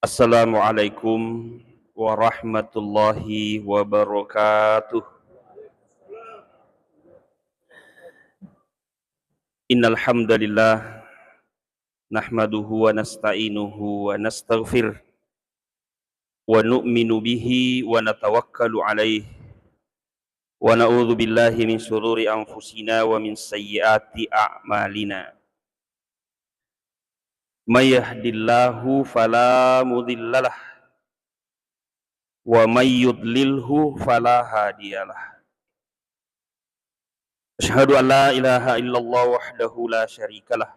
Assalamualaikum warahmatullahi wabarakatuh. Innal hamdalillah nahmaduhu wa nasta'inuhu wa nastaghfir wa nu'minu bihi wa natawakkalu alaihi wa na'udzu billahi min syururi anfusina wa min sayyiati a'malina. May yahdihillahu fala mudhillalah wa may yudlilhu fala hadiyalah. Asyhadu an la ilaha illallah wahdahu la syarikalah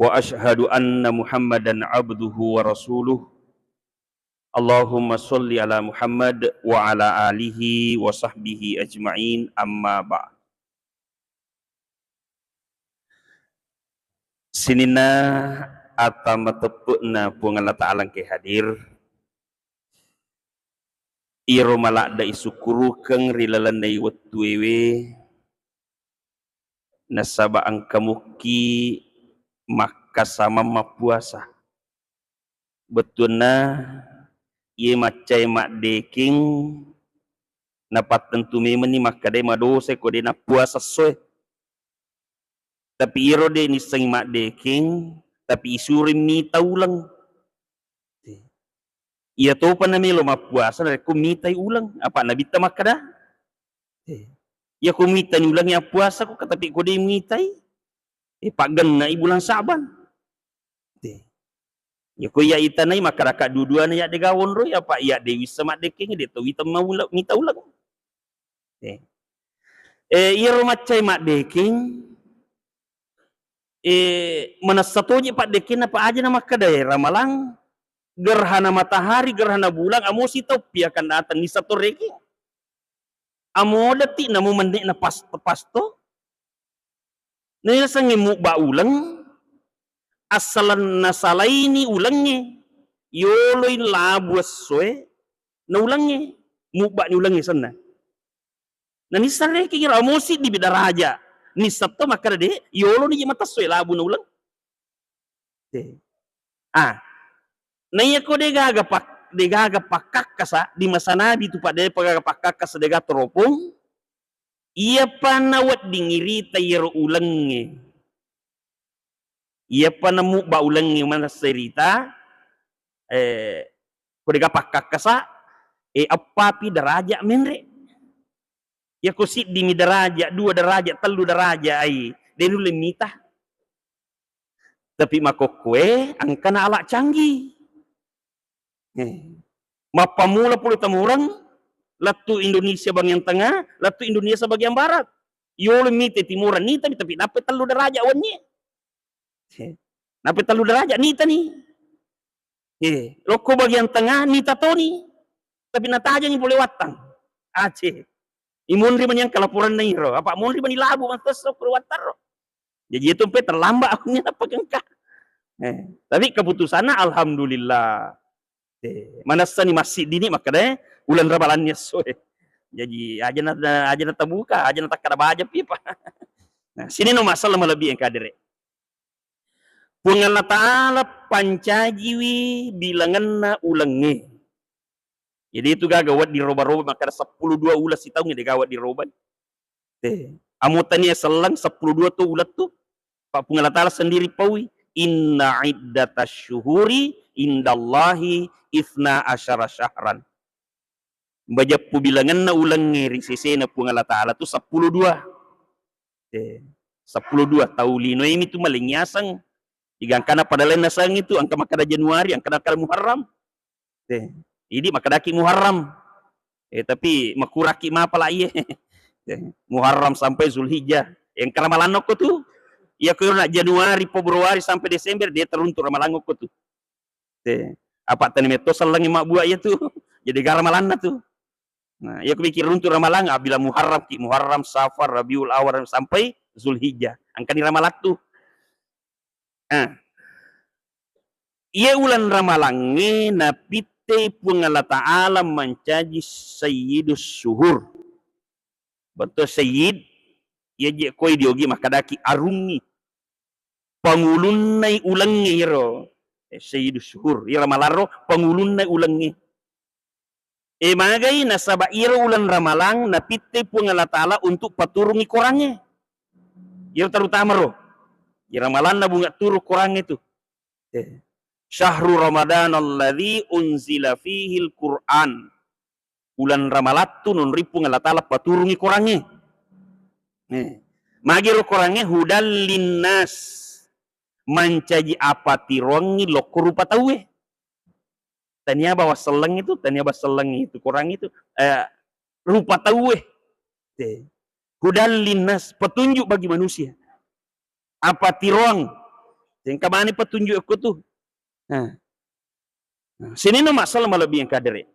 wa asyhadu anna Muhammadan abduhu wa rasuluh. Allahumma sholli ala Muhammad wa ala alihi wa sahbihi ajma'in, amma ba'd. Sinina atama tepukna pung Allah Ta'ala ke hadir iro malak da isukuru keng rilalandai wattu ewe nasaba angkamuki maka sama mapuasa betulna ye macai mak deking napat tentu memang ni maka de madose ko de na puasa soe tapi iro de ni seng mak deking tapi isurim ni taulang ia to pa na melo mapuasa na kumitai ulang apa na bita makada ya kumitai ulang ya puasa ko katapi ko de mitai pagan na bulan Saban ya ko ya itanai makaraka dua-dua na ya de gawon ro ya pak ya de wisa mak deking de to wita mau mita ulang iro macai mak deking menasatoji pak deking apa aja nama kadai ramalang gerhana matahari gerhana bulan amosi topi akan datang di satu reki amo detik namu mendek na pasto nila sangimu ba ulang asalan nasalaini ulangnya yoloy labuas soe na ulangnya mukba ni ulangnya sana na ni sareki kira amosi di bidaraja ni sabto makara de yolo ni mata soe labu na ulang na iya ko de gaga pakak kasa di masa nabi tu pak de pagaga pakak kasa de gateropong iya panawat dingiri tayro ulangnya ia panemu ba ulangi mana cerita ko de pakak kasa apapi daraja menre ya ko sit di mi daraja dua daraja telu daraja ai denu lemita tapi makokwe angkana ala canggih mapamula puluh tamurang latu Indonesia bagian tengah latu Indonesia bagian barat yo lemite timuran ni tapi dapat telu daraja wannya dapat telu daraja nita ni loko bagian tengah nita toni tapi nataja ni boleh watang Aceh imunri man yang kalapuran na iro apa munri man ilabu mantas ko watar jadi itu pe terlambat akunya apa kengka tapi keputusannya alhamdulillah manasa ni masjid dini maka deh ulan ramalannya soe jadi aja na terbuka aja na takada baja pipa nah sini no masalah lebih yang kadire pung Allah Ta'ala pancajiwi bilangan na ulangi jadi itu gawat di roba-roba maka 12 ulas si tahu nge gawat di roba amutannya selang 12 tuh ulat tuh Pak pung Allah Ta'ala sendiri pawi inna iddatasy syuhuri indallahi ifna asyara syahran bajapu bilangan na ulang ngeri sesena pung Allah Ta'ala tu 12 taulino ini tu malingyasang igangkana pada lain nasang itu angka makada Januari angka nakal Muharram ini makadaki Muharram tapi makuraki ma pala iye Muharram sampai Zulhijjah yang karamalanok ko tu ya ko na Januari Februari sampai Desember dia teruntur ramalanok ko tu apa tani meto selang mak buah ya tuh jadi garamalanna tuh nah ya kupikir runtur ramalang bila Muharram Safar Rabiul Awal sampai Zulhijjah angka ni ramalat tuh iya ulan ramalange napite pung Allah Ta'ala mencaji sayyidus syuhur betul sayyid ya je koi diogi makadaki arungi pangulun nai ulangi hiro Sayyidus syuhur ira malaro pangulunna ulangi magay nasaba ira ulan ramalang napitte po ng Allah Ta'ala untuk paturungi korangnya ira terutama ro ira malan na bunga turu korang itu Syahrul Ramadan alladzi unzila fihi al-Qur'an ulan ramalattu nun ripung Allah Ta'ala paturungi korangnya magiro korangnya hudal linnas mancaji apa tirongi lo kurupa tahu tanya bawa seleng itu korang itu rupa tahu hudal linnas petunjuk bagi manusia apa tirong yang kamane petunjuk aku tuh sini no masalah lebih yang kadere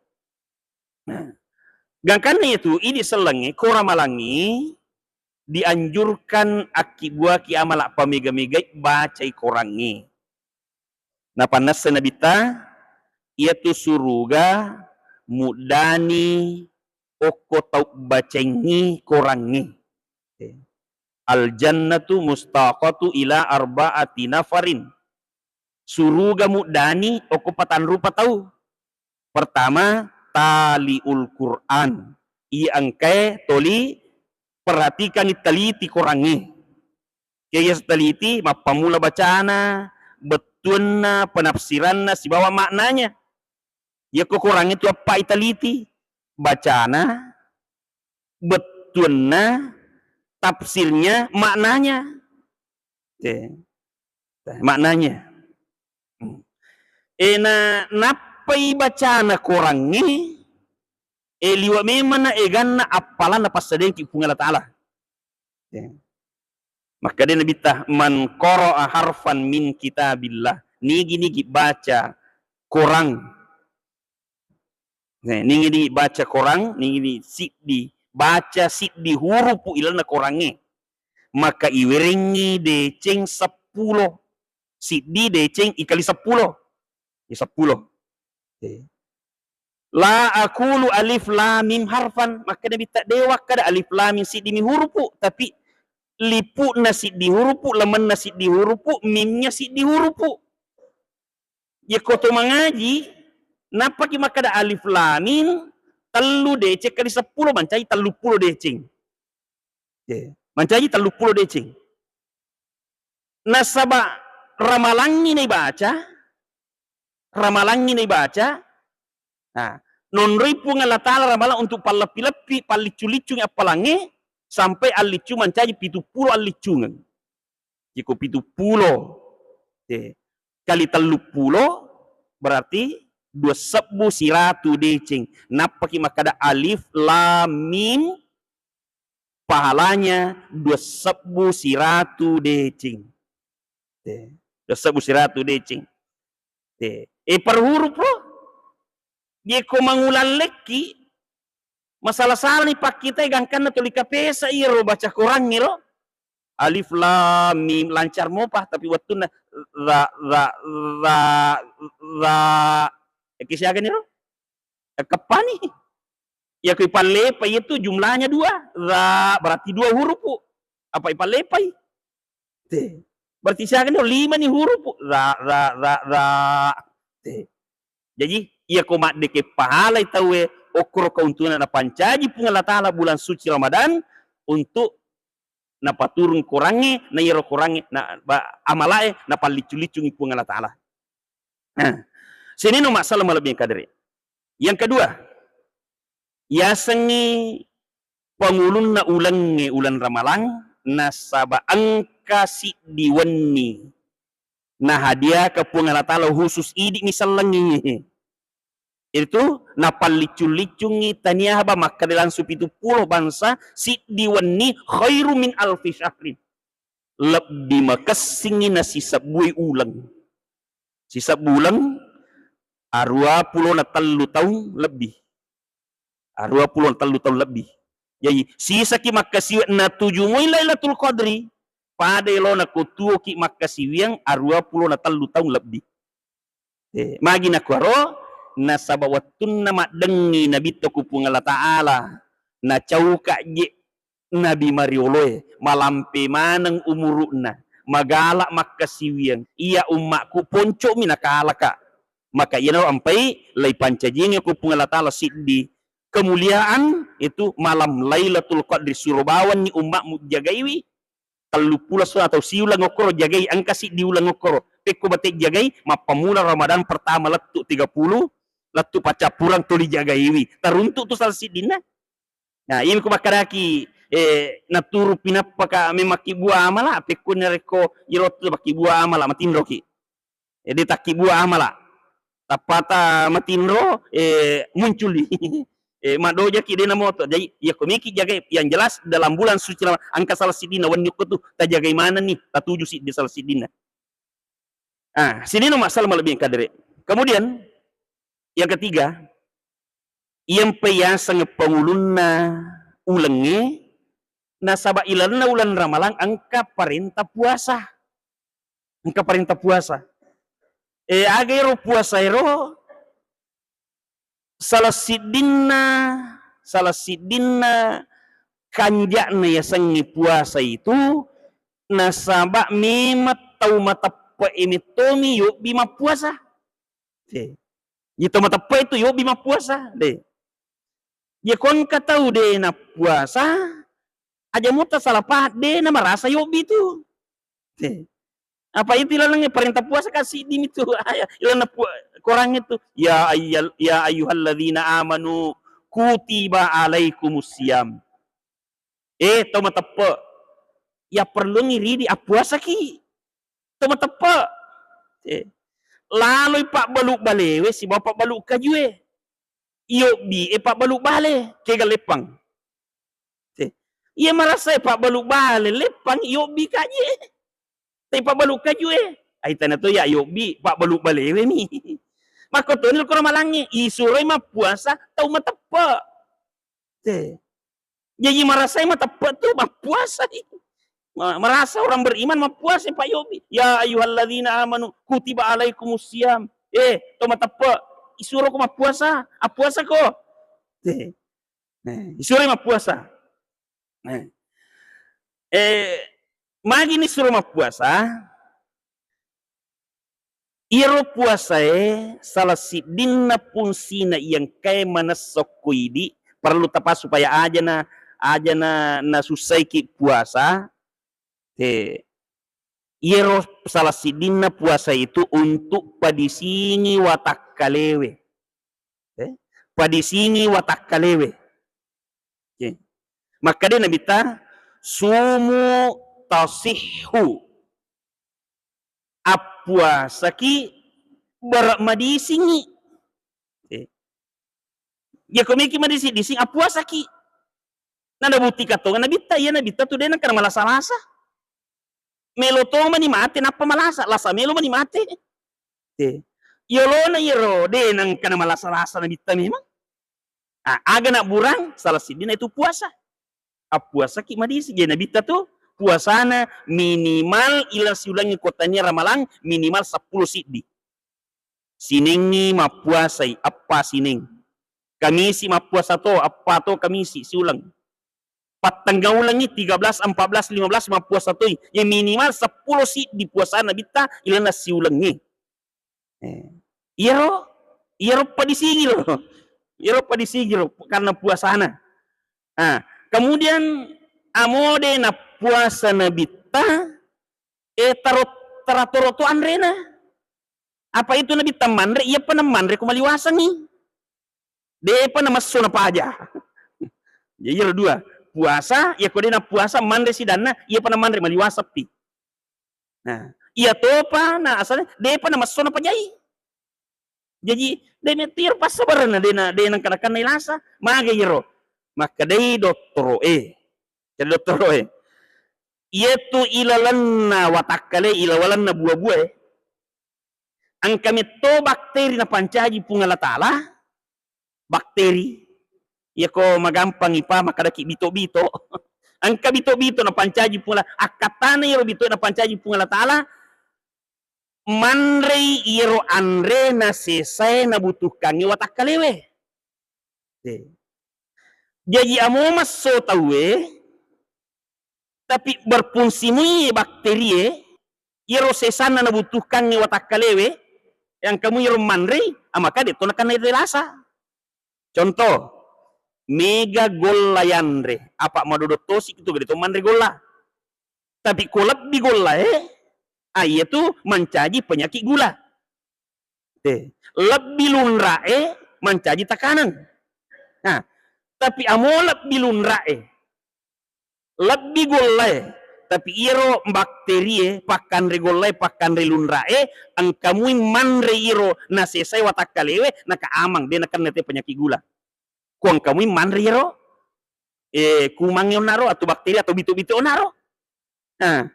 gangkannya itu ini selengi koramalangi dianjurkan akibat amalak pamega-mega bacai korangi. Nah panas senabita ia tu suruga mudani oko tau bacengi korangi. Al jannatu mustaqatu ila arba'ati nafarin. Suruga mudani oko patan rupa tau. Pertama taliul Quran. Ia angkai toli perhatikan teliti korangi. Kaya teliti mapamula bacana, betulna penafsiranna si bawa maknanya. Ya kok korang itu apa teliti? Bacana, betulna, tafsirnya, maknanya. Maknanya. Napai bacana korangi liwa memang eganna apalan na pasadeng ki pungal Ta'ala. Maka dia nabita man qara'a harfan min kitabillah. Nigi baca korang. Nigi baca korang, nigi siddi baca siddi hurupu ilana korange. Maka iweringi deceng 10. Siddi deceng ikali 10. 10. La aqulu alif lam mim harfan maka dia tak dewak kada alif lam mim siddi mi hurupu tapi lipu nasi di hurupu lemen nasi di hurupu mimnya siddi hurupu ya koto mengaji napa ki maka ada alif lam mim telu deceng kali 10 mancai 30 deceng mancai 30 deceng nasaba ramalangi ni baca nah non ripu ngala Ta'ala ramala untuk palapi-lapi palicu-licu apalange sampai alicu mancaji 70 alicungan. Jika 70 kali 30 berarti 2.100 deceng. Napa ki makada alif lam mim pahalanya 2.100 deceng. 2.100 deceng. Per huruf loh. Dia ko mangulan leki masalah-salah ni pak kita gangkan na tuli kapesa iro baca Quran iro alif lam mim lancar mopah tapi waktu na kisiagan iro kepani ya ko ipalepai itu jumlahnya 2 berarti 2 huruf apa ipalepai berarti siagan iro 5 nih huruf jadi ia komat deke pahala itawe okro keuntungan na pancaji pun Allah Ta'ala bulan suci Ramadan untuk na paturun korangi na iro korangi na amalae na palicu-licungi pun Allah Ta'ala. Sini no masalah malabih kadere. Yang kedua, yasengi pangulun na ulangi ulan ramalang nasaba angka si diwanni na hadiah ke pun Allah Ta'ala khusus idik misal lengi. Itu napalicu-licungi taniah ba maka langsung 70 bangsa si diwanni khairu min alfi syahrin lebih makasingi na sisa buay ulang arua pulo na telu tahun lebih jadi sisa ki makasiwet na 7 Lailatul Qadri pada lo na kutuo ki makasiwiang arua pulo na telu tahun lebih magi na kuaro nasaba wattun nama dengi nabi tokupung Allah Ta'ala na cauka je nabi marioloe malampe manang umuruna magala makasiwian iya ummaku ponco minakalaka maka iya ampai lay pancajing aku pungalatala siddi kemuliaan itu malam Lailatul Qadri surubawan ni ummakmu jagaiwi 30 atau siulang ngokoro jagai angka si diulang ngokoro peko batik jagai mapamula Ramadan pertama letu 30 letu pacapurang tuli jagaiwi taruntuk tu salsidina nah ini ko makaraki naturu pinappa ka memaki buah amala peko nereko yelot baki buah amala matindro ki de takki buah amala tapata matindro muncul di madoja ki dena moto jadi ya komiki jaga yang jelas dalam bulan suci angka salsidina wan nyuko tu ta jaga mana nih ta tuju si di salsidina sini no masalah lebih kadere kemudian yang ketiga yang payasa ngepangulunna ulenge nasaba ilanna ulan ramalang angka perintah puasa agero puasa ero salah sidinna kanjakna ya sangi puasa itu nasaba memat tau matappa emitomi yuk bima puasa gitu matappa itu yuk bima puasa deh ya kon katau deh na puasa aja muta salah pahat deh na merasa yuk itu apa itu ilalangnya perintah puasa kasih dim itu ilana korang itu ya ayyuhalladzina amanu kutiba alaikumusiyam toma tepe ya perlu ngiri di puasa ki toma tepe lalu pak baluk balewe si bapak baluk kajue iyo bi pak baluk bale ke galepang iya merasa pak baluk bale lepang iyo bi kaje tapi pak baluk kajue aitan itu ya iyo bi pak baluk balewe mi maka tuh ko malangi isuroy mah puasa tau matepe jadi merasa mah tepe tuh mah puasa merasa orang beriman mah puasa Pak Yobi ya ayyuhalladzina amanu kutiba alaikumusiyam tau mah tepe isuro ko mah puasa puasa ko isuro mah puasa magi ni suruh mah puasa iro puasa salah sidinna fungsina yang kaya manasokkuidi perlu tepat supaya aja na susai ki puasa iro salah sidinna puasa itu untuk padisingi watak kalewe maka dia nabita sumu tasihhu puasa ki berak madisingi ya komiki madisi puasa ki nada buti katongan nabita tu dena karena malasa-lasa meloto mani mate napa malasa lasa melo mani mate yolo na yero dena karena malasa-lasa nabita memang aga nak burang salah sidina itu puasa puasa ki madisi jadi nabita tu puasana minimal ila siulangi kotanya ramalang minimal 10 siddi siningi mapuasai apa sining kamisi mapuasa to apa to kamisi siulang patangga ulangi 13 14 15 mapuasa to ya minimal 10 siddi puasana bita ila na siulangi iro padisigi lo karena puasana kemudian amode na puasa nabita tarato andrena apa itu nabita mandre iya pa na mandre kumaliwasan ni de pa na maso na paja jadi dua puasa ya kode na puasa mandre si dana iya pa na mandre maliwasap ti iya to pa na asalnya de pa na maso na pajai jadi de metir pas sabar na de nang kanakan na ilasa magayro maka de doktoro jadi doktoro Yetu ilalanna watakale ilawalanna buah-buah ang kami to bakteri na pancaji pungalatala bakteri ya ko magampang ipa makadaki bito-bito ang kabito-bito na pancaji pungala akatana yero bito na pancaji pungalatala manrei yero andre na sesay na butuhkan ni watakalewe jadi amo maso tawe tapi berfungsi mui bakteri iro sesana nabutuhkan ni watak kalewe yang kamu iro manre maka dito nakan na lasa. Contoh mega golla yanre apa madodot tosik itu gitu manre golla. Tapi kolab di golla itu mencaji penyakit gula. Lebih lunra mencaji tekanan. Nah, tapi amolab bilunra lebih golla tapi iro bakteri pakan regolla pakan relunra ang kamu manre iro na sesai watak kalewe naka amang de nakan nete penyakit gula. Kuang kamu manre iro kumang onaro atau bakteri atau bitu-bitu onaro. Nah,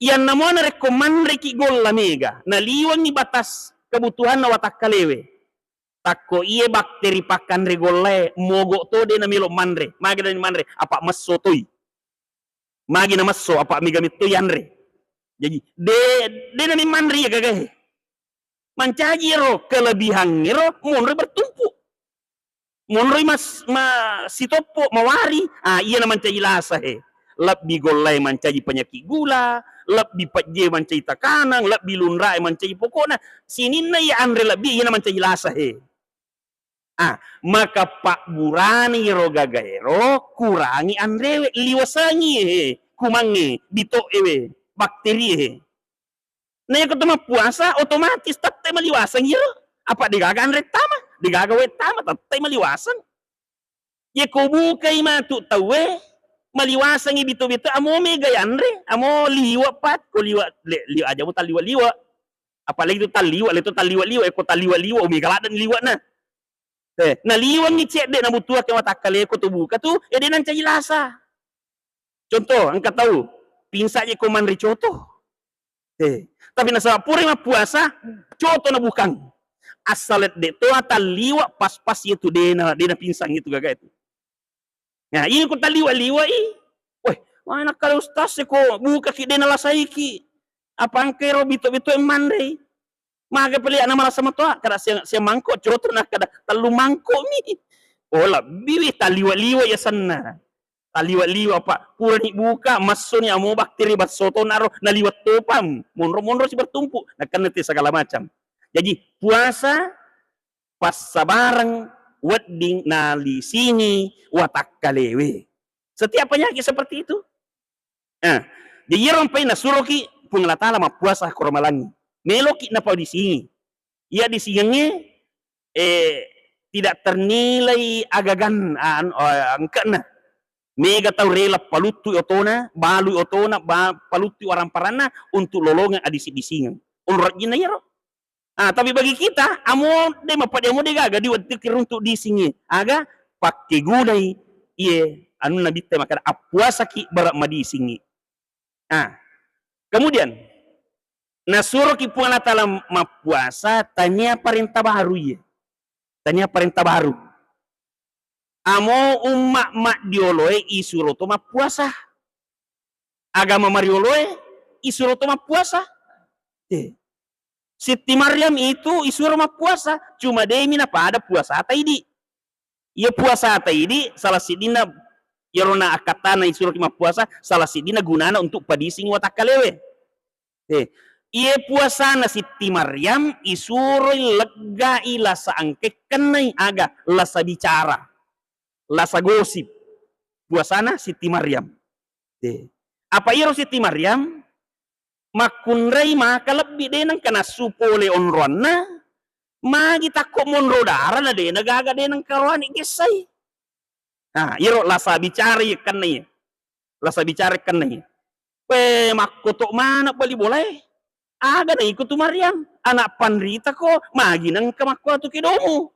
yan namo na rekomandre ki golla mega na liwang ni batas kebutuhan na watak kalewe. Takko iye bakteri pakan regolle mogo to de na milo manre magi na manre apa meso toy magi na meso apa migamit to yanre jadi de na ni manre ya gagah mancaji ro kelebihan ro monre bertumpu monre mas sitopo mawari iya na mancaji lasa lebih golle mancaji penyakit gula lebih pajje mancaji tekanan lebih lunra mancaji pokokna sinin na ya andre lebih iya na mancaji lasa maka pak burani ro gagaero kurangi andrewe liwasangi kumangi bito bakteri na yung ketemu puasa otomatis tatay maliwasan iro apa digaga andre tama digaga we tama tatay maliwasan ye kubukay matu tawe maliwasan bito-bito amo mega andre amo liwa pat ko liwa aja mo taliwa-liwa apalagi itu taliwa-liwa ko taliwa-liwa umigaladan liwa na naliwang ni cek de na butuh ke watak kale ko tubuh ka tu de nan cai lasa. Contoh angkat tahu pinsa je komandri contoh. Tapi nasa puri ma puasa contoh na bukan. Asalet de to taliwa pas-pas itu de na pinsang itu gaga itu. Nah, ini ko taliwa-liwa Weh, mana kalau ustaz ko buka ki de na lasai ki. Apa angke ro bito-bito mandai. Maga peli ana mala sama toa kada sia mangko coto na kada telu mangko mi ola biwi taliwa-liwa ya sanna taliwa-liwa pak purani buka masoni amo bakteri bat soto naro naliwat topam monro si bertumpuk nakan nanti segala macam jadi puasa pas sabarang wedding nali sini watak kalewe setiap penyakit seperti itu di yeron pay nasuroki pungalatala mapuasa kormalangi meloki na pa di sini. Ia di sini tidak ternilai agagan angka na. Mega tau rela palutu otona, balu otona, palutu orang parana untuk lolongan adisi di sini. Unrat gina ya ro. Tapi bagi kita, amo de mapade amo de gaga di waktu kiruntuk di sini. Aga pakai gulai anu nabi tema kada apuasa ki barak madi sini. Kemudian nasuruh ki puala talam mapuasa tanya perintah baru tanya perintah baru amo mak dioloe isuro to mapuasa agama marioloe isuro to mapuasa Siti Maryam itu isuro mapuasa cuma demi napa ada puasa ataidi ia puasa ataidi salah sidina yarona akatana isuro ki mapuasa salah sidina gunana untuk padising watak kalewe Ia puasa na Siti Maryam isuro lega ilasa angke kenai aga lasa bicara lasa gosip puasana Siti Maryam apa iro Siti Maryam makunrei maka lebih denang kana supole onrona magi takko monro dara na de nagaga denang karwani gesai iro lasa bicara kenai lasa bicara kenai makotok mana bali boleh aga na ikut Maryam anak panrita ko magi nang kamakwa tu kidomo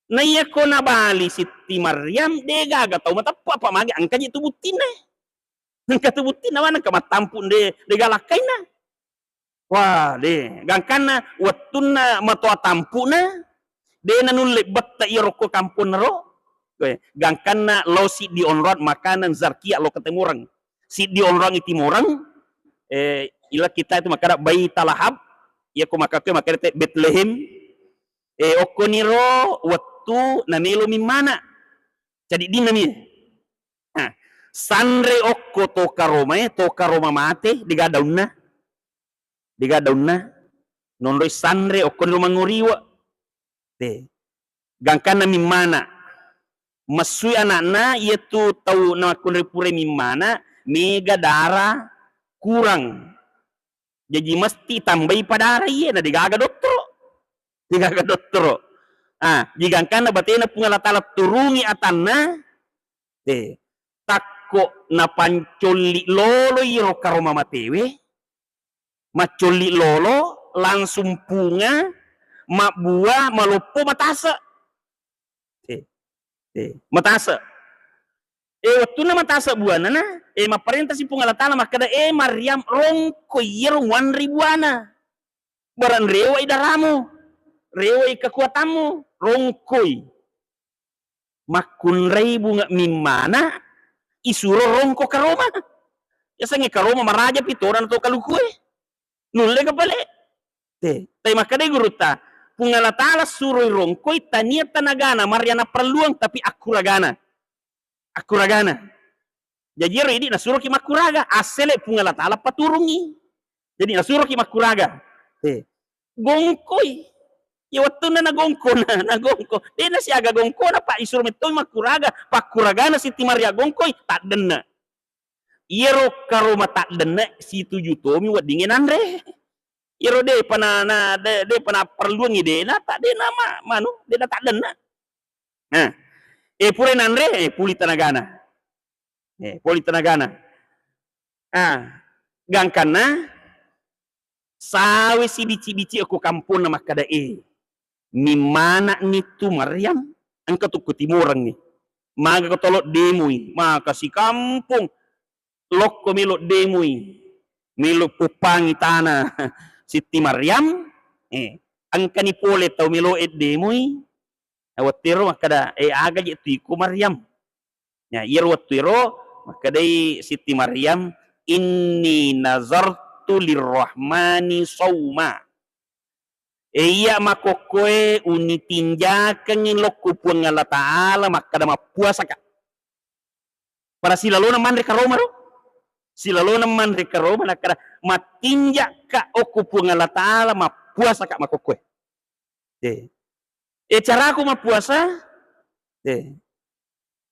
na iya ko na bali Siti Maryam de gaga tau matapa apa magi angka itu butin angka tu butin naman kamatampun de galakay na wah de gangkana watun na matoa tampu na de nanulip batta iro ko kampun ro gangkana lo si di onrod makanan zarkia lo ketemurang si di onrang itimurang ila kita itu makara bayi talahab ya ko makake makare Bethlehem okoniro waktu namelo mimana jadi dinami sanre okko to karoma mate diga daunna diga daunna nondoi sandre okon lo manguriwa te gangkana mimana masui anakna yaitu tahu na kunre pure mimana mega darah kurang jadi mesti tambahi padara iya na digaga dokter jigangkana batena punga latala turungi atanna te takko na pancolli lolo iro karoma matewe macolli lolo langsung punga mak buah malopo matasa matasa waktu na matasa buana na maparenta si punga latala makada Maryam rongko iro 1,000 buana baran rewa idaramu rewa kekuatanmu rongkoi makunrei bunga mimana isuro rongko karoma ya sange karoma maraja pitoran to kalukue nulle kapale tay makade guruta punga latala suroi rongkoi tania tanagana Maryana perluang tapi akuragana jadi redi nasuro ki makuraga asele punga latala paturungi jadi nasuro ki makuraga gongkoi ya waktu na nagongko dia na siaga gongko na pak isur metoi makuraga pakuragana Siti Maria gongkoi tak dena iro karoma tak dena si 7 tomi wat dingin andre iro de pana perluang ide na tak de nama manu de tak dena pure nandre puli tanagana gangkana sawe si bici-bici aku kampung na makada mimana nitu Maryam angka tu kutimurang ni maga ko tolot demui maka si kampung lokko melo demui melo pupangi tanah Siti Maryam angka ni pole tau melo demui awatiro makada aga je ku Maryam ya iro watiro makada Siti Maryam inni nazartu lirrahmani sauma iya makokoe unitinjakan lokku punga Allah Ta'ala makada mapuasa ka para silalona mandre karoma ro silalona mandre karoma nakada matinjak ka oku punga Allah Ta'ala mapuasa ka makokoe cara aku mapuasa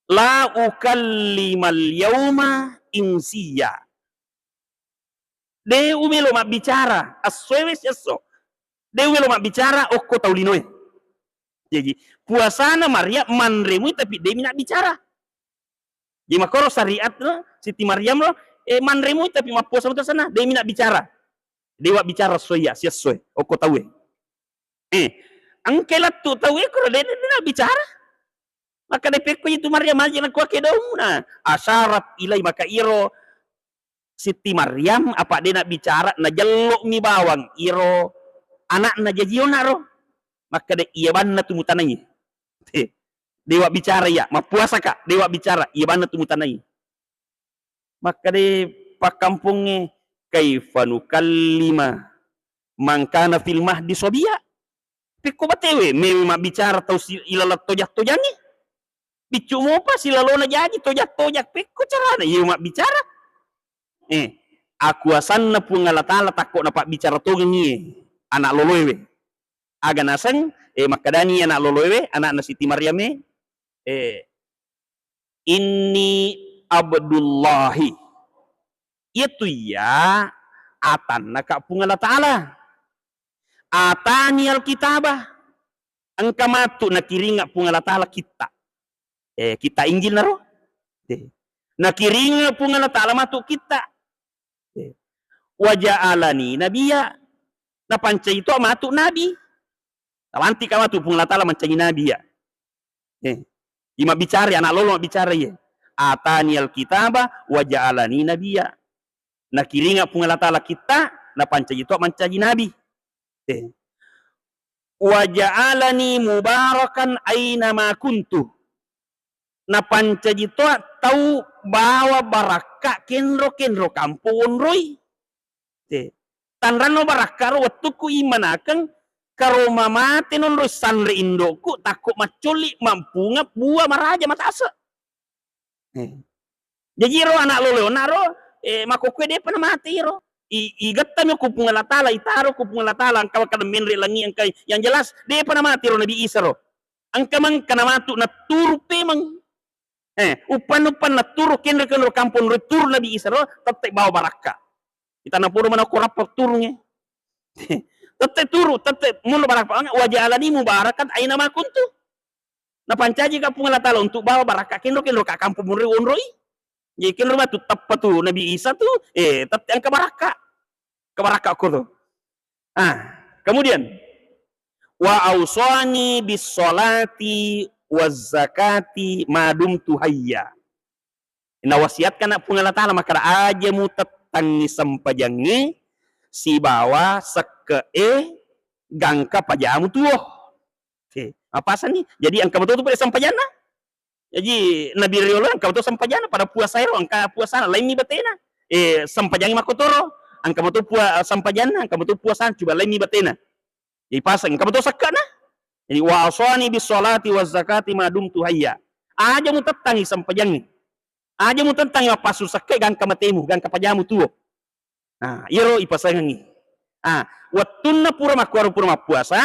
la ukallimal yauma insiya de umelo mabicara aswewes yaso dewe lo mak bicara okko taulinoe jadi puasana Maria manremu tapi dia nak bicara jadi makoro syariat lo Siti Maryam lo manremu tapi mak puasa betul sana dia nak bicara dewa bicara soya siasoi okko tawe angkelat tu tawe ko dia nak bicara maka depeko itu Maryam aja nak kuake dauna asyarat ilai maka iro Siti Maryam apa dia nak bicara na jelok mi bawang iro anak na jajiona ro maka de iya banna tumutanai dewa bicara ya mapuasa kak dewa bicara iya banna tumutanai maka de pakampungnya kaifa nukallima man kana fil mahdi sobiya peko batewe me bicara tau ilalat tojak-tojangi bicu mo pa silalona jadi tojak-tojak peko carana iya mak bicara aku asanna punga latala takko na pak bicara togangi anak loloewe aga nasang makadani anak loloewe anak na Siti Maryam inni abdullahi itu ya atan naka punga Allah Ta'ala atani alkitabah angka matu nakiringa punga Allah Ta'ala kita kita Injil naro nakiringa punga Allah Ta'ala matu kita waja'alani nabiya na panca itu amatu nabi tawanti kama tu pung latala mancangi nabi ya ima bicara anak lolo bicara ya atani alkitaba wa ja'alani nabiyya na kiringa pung latala kita na panca itu mancangi nabi wa ja'alani mubarakan aina ma kuntu na panca itu tau bawa baraka kenro kampung roi tanrano barakaro watuku imanakan karo mamate non ro sanre indoku takut maculi mampunga buah maraja matasa jadi ro anak lolo naro makokwe dia pernah mati ro igatta mo kupung Allah Ta'ala, itaro kupung Allah Ta'ala, ang kawakad menre langi ang kay, yang jelas, di pa namati ro Nabi Isa ro. Ang kamang kanamatu na turo pemang, upan-upan na turo kenro kampon ro, turo Nabi Isa ro, tatay bawa baraka. Kita na puro man ako rapak turo niya. Tatay turo, tatay, mula baraka, wajah alani mo barakat, ay nama kunto. Napancaji ka pung Allah Ta'ala untuk bawa baraka, kenro ka kampon mo ro, onroi. Jadi kenro ma tu tappa tu Nabi Isa tu, tatay ang kabaraka ko tuh. Kemudian wa ausani bis sholati waz zakati madum tuhayya. Nawasiatkan pung Allah Ta'ala maka aja mu tetangi sampajangi si bawa seke gangka pajamu tuh. Apa nih? Jadi angka betul tu pada sampajana. Jadi Nabi Riola angka betul sampajana pada puasa ero angka puasa lain ni batena. Sampajangi makotoro. Angka betul sampajana, angka betul puasa coba lain ni batena. Jadi pas angka betul sakana. Jadi wa asani bis sholati waz zakati madum tuhayya. Aja mu tetangi sampajangi. Aja mu tetangi apa susake gangka matemu, gangka pajamu tuo. Iro ipasangi. Wattunna pura makwaru pura puasa,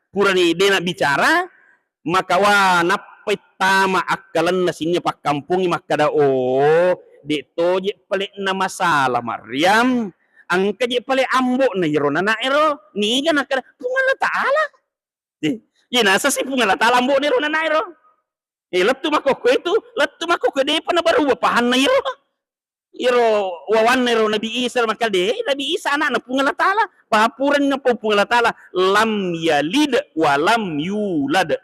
pura ni dena bicara, maka wa napai tama akalan nasinya pak kampungi makada de toje pale na masalah Maryam. Ang kaje pale ambo na iro na ero ni ga nakada pungal Ta'ala. Nasa si pungal Ta'ala ambo ni iro na ero. Lattu makoko itu, lattu makoko de pa na baru pahan na iro. Iro wawan na iro Nabi Isa maka de Nabi Isa anak na pungal Ta'ala. Pahapuran na po pungal Ta'ala lam yalid wa lam yulad.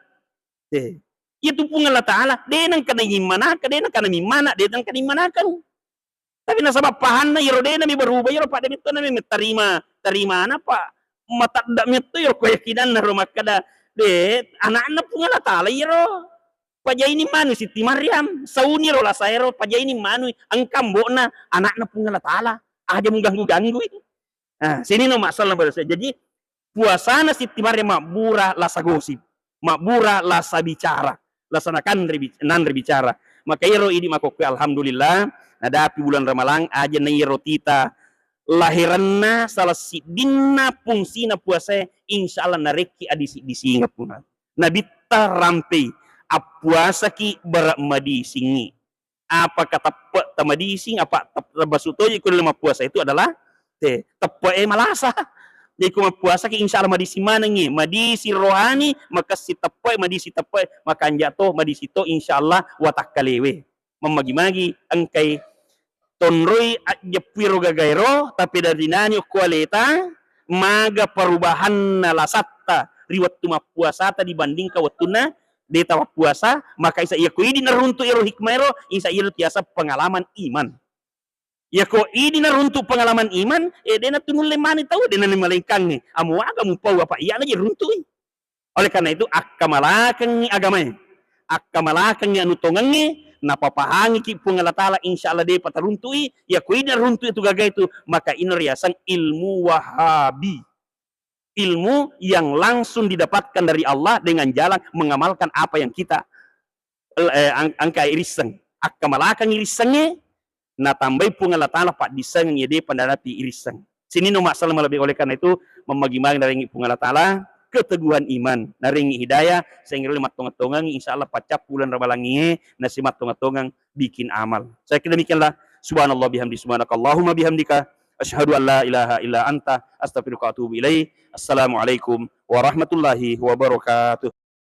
Itu pungal Ta'ala de nang kanayimana ka de nang kanamimana de nang kanimanakan. Tapi nasabab pahan na iro de na mi berubah iro pada mito na mi terima na pa matanda mito iro keyakinan na rumakada de anak na pungal Ta'ala iro pajai ni manu Siti Maryam sauni ro la saero pajai ni manu ang kambo na anak na pungal Ta'ala aja mong ganggu sini no masalah berasa. Jadi puasa na Siti Maryam makbura lasa gosip, makbura lasa bicara, lasanakan nan bicara. Maka iro ini makokwe alhamdulillah nadapi bulan Ramalang aja na iro tita lahiranna salah si dinna fungsina puasa insyaallah nareki adisi disinga puna. Nabita rampe apuasa ki beramadi singi. Apa kata tamadi sing apa basuto ikut lima puasa itu adalah tepe malasa. Jadi kuma puasa ki insyaallah madisi manangi, madisi rohani maka si tepe madisi tepe maka anjato madisi to insyaallah watakalewe. Memagi-magi angkai tonroi jepiro gagairo tapi dari nani kualita maga perubahan nalasatta riwat tuma puasa dibanding ka wattuna deta puasa maka isa iya kuidi naruntu iro hikmairo isa iro tiasa pengalaman iman. Ya ko ini naruntu pengalaman iman dena tunul lemani tahu dena malengkang ni amu aga mu pau apa iya lagi runtui. Oleh karena itu akkamalakan agama akkamalakan anu tongangi napapahangi ki pung Allah Ta'ala insyaallah de pataruntui ya ko ini runtu itu gaga itu maka ini riasan ilmu wahabi. Ilmu yang langsung didapatkan dari Allah dengan jalan mengamalkan apa yang kita angka iriseng akkamalakan irisengnya na tambay pung Allah Ta'ala pak diseng yede pandarapi iriseng. Sini no masalah lebih oleh karena itu memagi-magi dari pung Allah Ta'ala keteguhan iman naringi hidayah sehingga lima tongang-tongang insyaallah pacap bulan Ramalangi nasi tongang-tongang bikin amal. Saya kira demikianlah subhanallah bihamdi subhanakallahumma bihamdika asyhadu an la ilaha illa anta astaghfiruka wa atubu ilaik. Assalamualaikum warahmatullahi wabarakatuh.